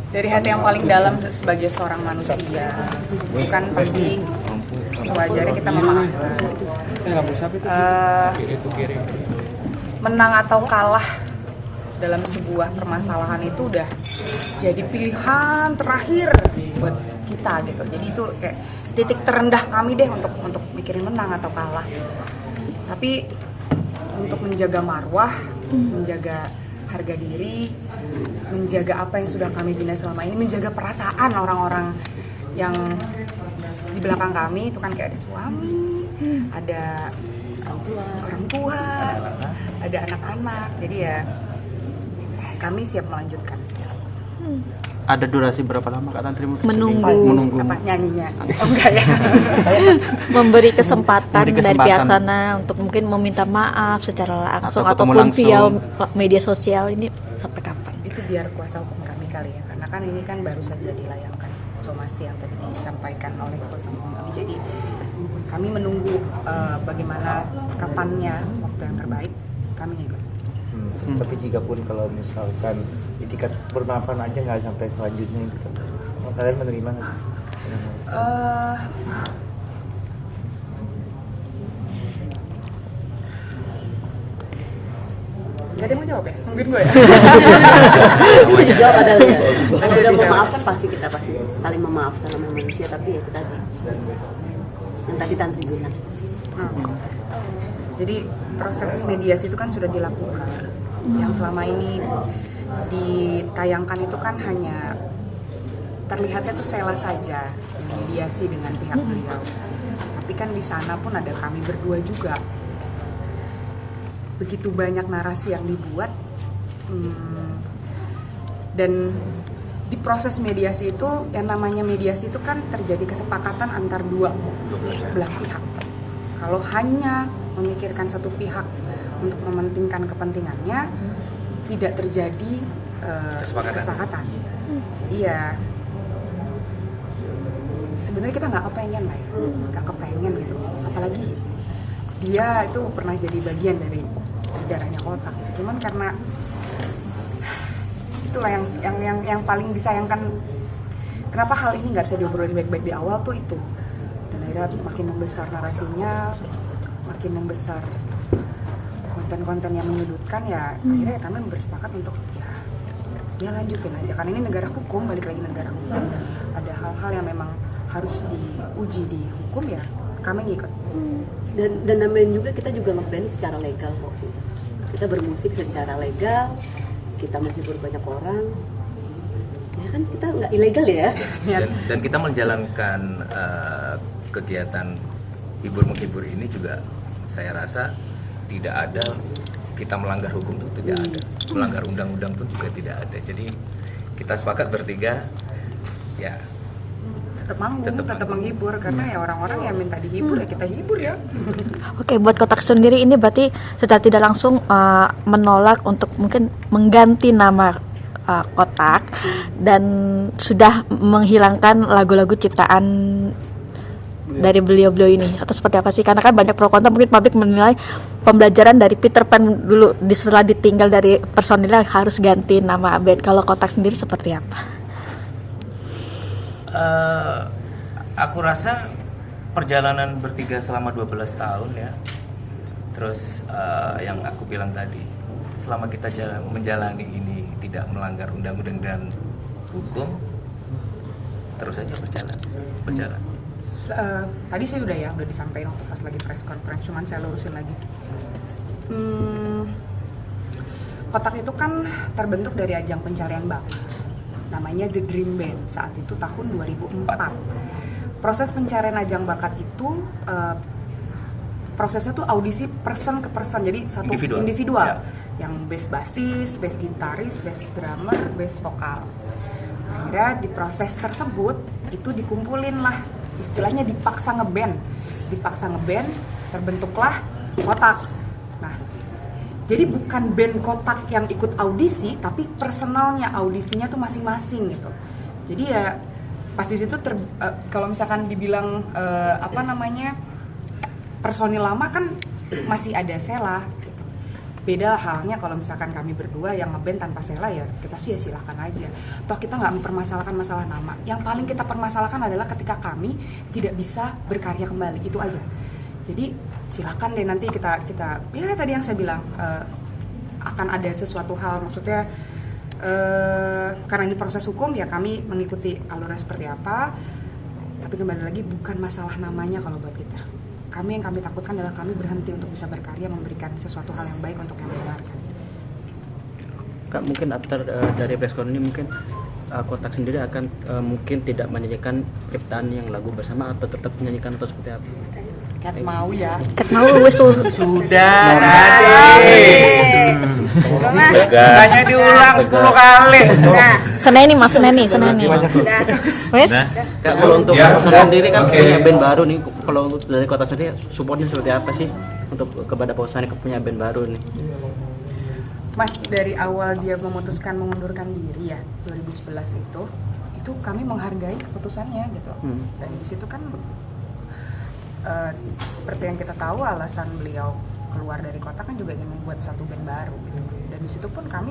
Dari hati yang paling dalam sebagai seorang manusia, bukan pasti sewajarnya kita memaafkan. Menang atau kalah dalam sebuah permasalahan itu udah jadi pilihan terakhir buat kita gitu. Jadi itu kayak titik terendah kami deh untuk mikirin menang atau kalah. Tapi untuk menjaga marwah, menjaga harga diri, menjaga apa yang sudah kami bina selama ini, menjaga perasaan orang-orang yang di belakang kami itu kan kayak ada suami, ada orang tua, ada anak-anak. Jadi ya kami siap melanjutkan sekarang. Ada durasi berapa lama Kak Tantri mungkin? Menunggu. Apa nyanyinya? Oh enggak ya. Memberi kesempatan dari pihak sana untuk mungkin meminta maaf secara langsung ataupun langsung via media sosial, ini sampai kapan? Itu biar kuasa hukum kami kali ya. Karena kan ini kan baru saja dilayangkan somasi yang tadi disampaikan oleh kuasa hukum kami. Jadi kami menunggu bagaimana kapannya waktu yang terbaik kami ikut. Tapi jika pun kalau misalkan di tingkat bermaafan aja nggak sampai selanjutnya gitu, kalian menerima nggak? Gak ada yang mau jawab ya? Mungkin gue ya? Itu juga padahal ya. Kalau udah memaafkan pasti saling memaafkan sama manusia, tapi ya itu tadi yang tadi Tantri bilang. Jadi proses mediasi itu kan sudah dilakukan. Yang selama ini ditayangkan itu kan hanya terlihatnya tuh Sela saja yang mediasi dengan pihak beliau. Tapi kan di sana pun ada kami berdua juga. Begitu banyak narasi yang dibuat, dan di proses mediasi itu, yang namanya mediasi itu kan terjadi kesepakatan antar dua belah pihak. Kalau hanya memikirkan satu pihak untuk mementingkan kepentingannya, tidak terjadi kesepakatan. Iya, sebenarnya kita nggak kepengen lah ya, nggak kepengen gitu. Apalagi dia itu pernah jadi bagian dari sejarahnya Kotak. Cuman karena itulah yang paling disayangkan. Kenapa hal ini nggak bisa diobrolin baik-baik di awal tuh itu. Dan akhirnya makin membesar narasinya, makin membesar konten-konten yang menyudutkan, ya akhirnya kami bersepakat untuk ya lanjutin aja. Karena ini negara hukum, balik lagi negara hukum. Ada hal-hal yang memang harus diuji di hukum, ya kami ngikut. Dan namanya juga kita juga ngeband secara legal kok. Kita bermusik secara legal, kita menghibur banyak orang. Ya kan kita nggak ilegal ya. Dan kita menjalankan kegiatan hibur-menghibur ini juga saya rasa tidak ada kita melanggar hukum itu tidak ada. Melanggar undang-undang pun juga tidak ada. Jadi kita sepakat bertiga ya tetap manggung, tetap menghibur, karena ya orang-orang yang minta dihibur ya kita hibur ya. Oke, buat Kotak sendiri ini berarti secara tidak langsung menolak untuk mungkin mengganti nama Kotak dan sudah menghilangkan lagu-lagu ciptaan dari beliau-beliau ini, atau seperti apa sih? Karena kan banyak pro kontra, mungkin publik menilai pembelajaran dari Peter Pan dulu setelah ditinggal dari personilnya harus ganti nama band. Kalau Kotak sendiri seperti apa? Aku rasa perjalanan bertiga selama 12 tahun ya. Terus yang aku bilang tadi, selama kita menjalani ini tidak melanggar undang-undang dan hukum, terus saja berjalan. Tadi saya udah disampaikan waktu pas lagi press conference, cuman saya lurusin lagi. Kotak itu kan terbentuk dari ajang pencarian bakat, namanya The Dream Band, saat itu tahun 2004. Proses pencarian ajang bakat itu prosesnya tuh audisi person ke person, jadi satu individual. Yang bass basis, bass gitaris, bass drummer, bass vokal. Akhirnya di proses tersebut itu dikumpulin lah, istilahnya dipaksa ngeband, terbentuklah Kotak. Nah, jadi bukan band Kotak yang ikut audisi, tapi personalnya audisinya tuh masing-masing gitu. Jadi ya pas di situ kalau misalkan dibilang personil lama kan masih ada Sela gitu. Beda halnya kalau misalkan kami berdua yang ngeband tanpa Sela, ya kita sih ya silakan aja. Toh kita nggak mempermasalahkan masalah nama. Yang paling kita permasalahkan adalah ketika kami tidak bisa berkarya kembali, itu aja. Jadi silakan deh nanti kita ya tadi yang saya bilang, akan ada sesuatu hal, maksudnya karena ini proses hukum ya kami mengikuti alurnya seperti apa. Tapi kembali lagi bukan masalah namanya kalau buat kita. Yang kami takutkan adalah kami berhenti untuk bisa berkarya, memberikan sesuatu hal yang baik untuk yang mendengarkan. Kak, mungkin after dari preskon ini mungkin Kotak sendiri akan mungkin tidak menyanyikan ciptaan yang lagu bersama atau tetap menyanyikan atau seperti apa? Kat mau ya. Kat mau wes Sudah tadi. Hanya diulang 10 kali. Seneni Mas, Seneni. Wes. Kak, kalau untuk Ya, Kotak udah. sendiri kan Oke. punya band baru nih. Kalau untuk dari Kotak sendiri supportnya seperti apa sih untuk kepada perusahaan yang punya band baru nih? Mas, dari awal dia memutuskan mengundurkan diri ya 2011 itu kami menghargai keputusannya gitu. Dan di situ kan seperti yang kita tahu alasan beliau keluar dari Kotak kan juga ingin membuat satu band baru gitu. Dan di situ pun kami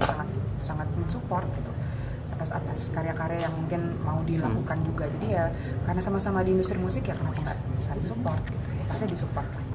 sangat mensupport gitu atas karya-karya yang mungkin mau dilakukan juga. Jadi ya karena sama-sama di industri musik ya kenapa nggak saling support gitu. Pasti disupport lah.